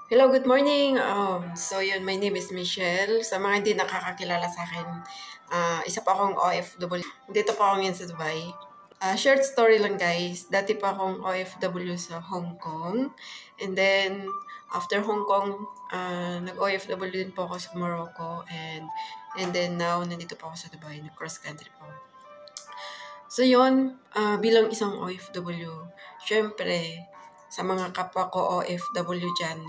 Hello, good morning. My name is Michelle. Sa mga hindi nakakakilala sa akin, isa pa akong OFW. Dito pa ako ngayon sa Dubai. Short story lang guys. Dati pa akong OFW sa Hong Kong. And then, after Hong Kong, nag-OFW din po ako sa Morocco. And then now, nandito pa ako sa Dubai. Nag-cross country po. So yun, bilang isang OFW, syempre, sa mga kapwa ko OFW dyan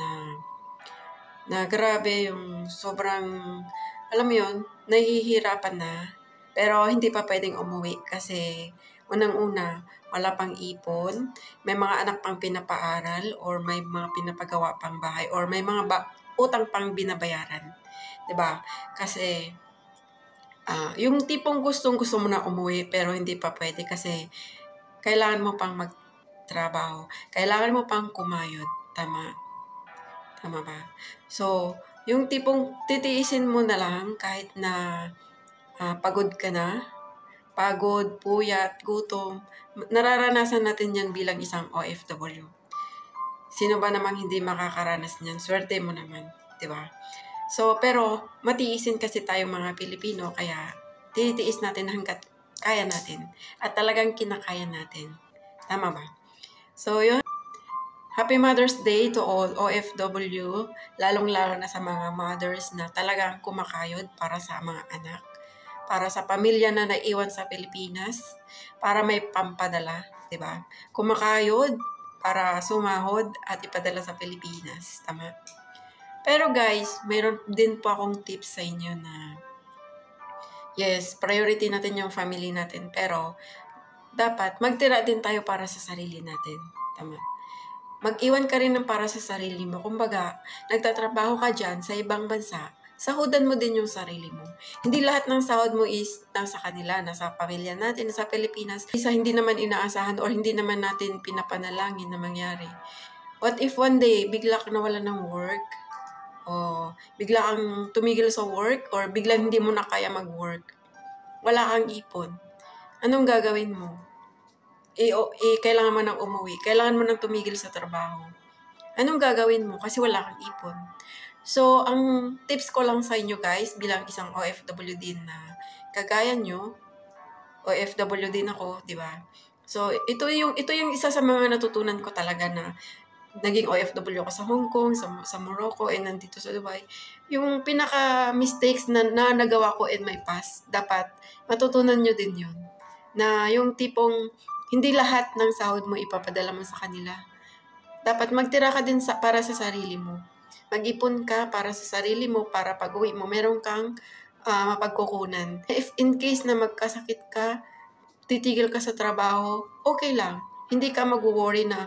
na grabe yung sobrang, alam mo yun, nahihirapan na. Pero hindi pa pwedeng umuwi kasi unang-una, wala pang ipon, may mga anak pang pinapaaral or may mga pinapagawa pang bahay or may mga utang pang binabayaran. 'Di ba? Kasi yung tipong gustong-gusto mo na umuwi pero hindi pa pwede kasi kailangan mo pang magtrabaho. Kailangan mo pang kumayod. Tama. Tama ba? So, yung tipong titiisin mo na lang kahit na pagod ka na, pagod, puyat, gutom, nararanasan natin yan bilang isang OFW. Sino ba namang hindi makakaranas niyan? Swerte mo naman, di ba? So, pero matiisin kasi tayong mga Pilipino, kaya titiis natin hanggat kaya natin. At talagang kinakaya natin. Tama ba? So, yun. Happy Mother's Day to all OFW, lalong-lalo na sa mga mothers na talagang kumakayod para sa mga anak, para sa pamilya na naiwan sa Pilipinas, para may pampadala, 'di ba? Kumakayod para sumahod at ipadala sa Pilipinas, tama? Pero guys, mayroon din po akong tips sa inyo na yes, priority natin yung family natin, pero dapat magtira din tayo para sa sarili natin, tama? Mag-iwan ka rin ng para sa sarili mo. Kumbaga, nagtatrabaho ka dyan sa ibang bansa, sahudan mo din yung sarili mo. Hindi lahat ng sahod mo is nasa kanila, nasa pamilya natin, nasa Pilipinas. Isa hindi naman inaasahan or hindi naman natin pinapanalangin na mangyari. What if one day, bigla ka nawala ng work? O bigla kang tumigil sa work? Or biglang hindi mo na kaya mag-work? Wala kang ipon. Anong gagawin mo? Kailangan mo nang umuwi. Kailangan mo nang tumigil sa trabaho. Anong gagawin mo? Kasi wala kang ipon. So, ang tips ko lang sa inyo guys, bilang isang OFW din na kagaya nyo, OFW din ako, di ba? So, ito yung isa sa mga natutunan ko talaga na naging OFW ako sa Hong Kong, sa Morocco, and nandito sa Dubai. Yung pinaka-mistakes na nagawa ko in my past, dapat matutunan nyo din yun. Na yung tipong hindi lahat ng sahod mo ipapadala mo sa kanila. Dapat magtira ka din para sa sarili mo. Mag-ipon ka para sa sarili mo, para pag-uwi mo, meron kang mapagkukunan. If in case na magkasakit ka, titigil ka sa trabaho, okay lang. Hindi ka mag-worry na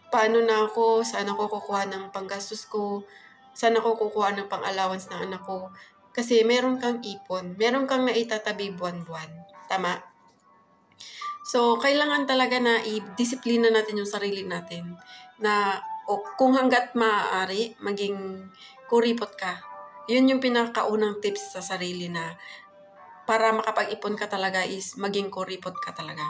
paano na ako, saan ako kukuha ng panggastos ko, saan ako kukuha ng pang-allowance ng anak ko. Kasi meron kang ipon, meron kang naitatabi buwan-buwan. Tama? So, kailangan talaga na i-disiplina natin yung sarili natin na kung hanggat maaari, maging kuripot ka. Yun yung pinakaunang tips sa sarili na para makapag-ipon ka talaga is maging kuripot ka talaga.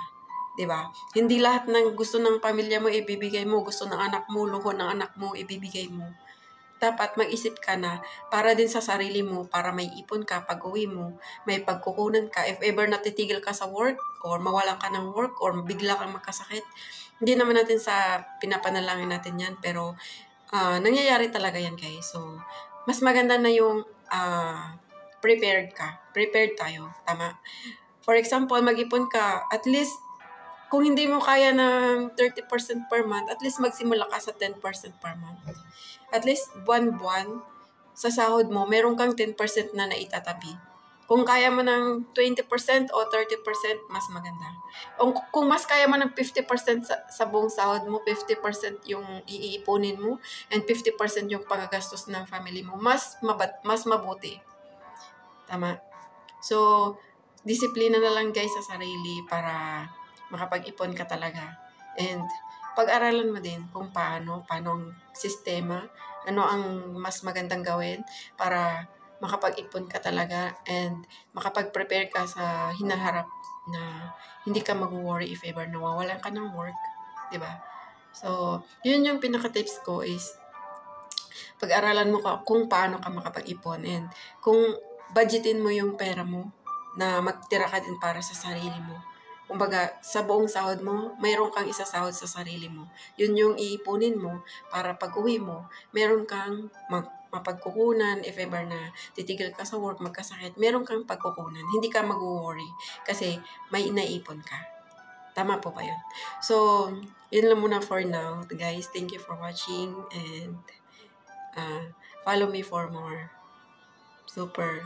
'Di ba? Hindi lahat ng gusto ng pamilya mo ibibigay mo, gusto ng anak mo, luho ng anak mo ibibigay mo. Dapat mag-isip ka na para din sa sarili mo, para may ipon ka pag uwi mo, may pagkukunan ka. If ever natitigil ka sa work, or mawalan ka ng work, or bigla kang magkasakit, hindi naman natin sa pinapanalangin natin yan, pero nangyayari talaga yan guys. So, mas maganda na yung prepared ka. Prepared tayo. Tama? For example, mag-ipon ka, at least kung hindi mo kaya ng 30% per month, at least magsimula ka sa 10% per month. At least buwan-buwan sa sahod mo, meron kang 10% na naitatabi. Kung kaya mo ng 20% o 30%, mas maganda. Kung mas kaya mo ng 50% sa buong sahod mo, 50% yung iipunin mo, and 50% yung pagagastos ng family mo, mas mabuti. Tama? So, disiplina na lang guys sa sarili para makapag-ipon ka talaga. And pag-aralan mo din kung paano ang sistema, ano ang mas magandang gawin para makapag-ipon ka talaga and makapag-prepare ka sa hinaharap na hindi ka mag-worry if ever nawawalan ka ng work, 'di ba? So, yun yung pinaka-tips ko is Pag-aralan mo kung paano ka makapag-ipon and kung budgetin mo yung pera mo na magtira ka din para sa sarili mo. Kumbaga, sa buong sahod mo, mayroon kang isasahod sa sarili mo. Yun yung iipunin mo para pag-uwi mo, meron kang mapagkukunan if ever na titigil ka sa work, magkasakit, meron kang pagkukunan. Hindi ka mag-worry kasi may inaipon ka. Tama po ba yun? So, yun lang muna for now. Guys, thank you for watching and follow me for more. Super.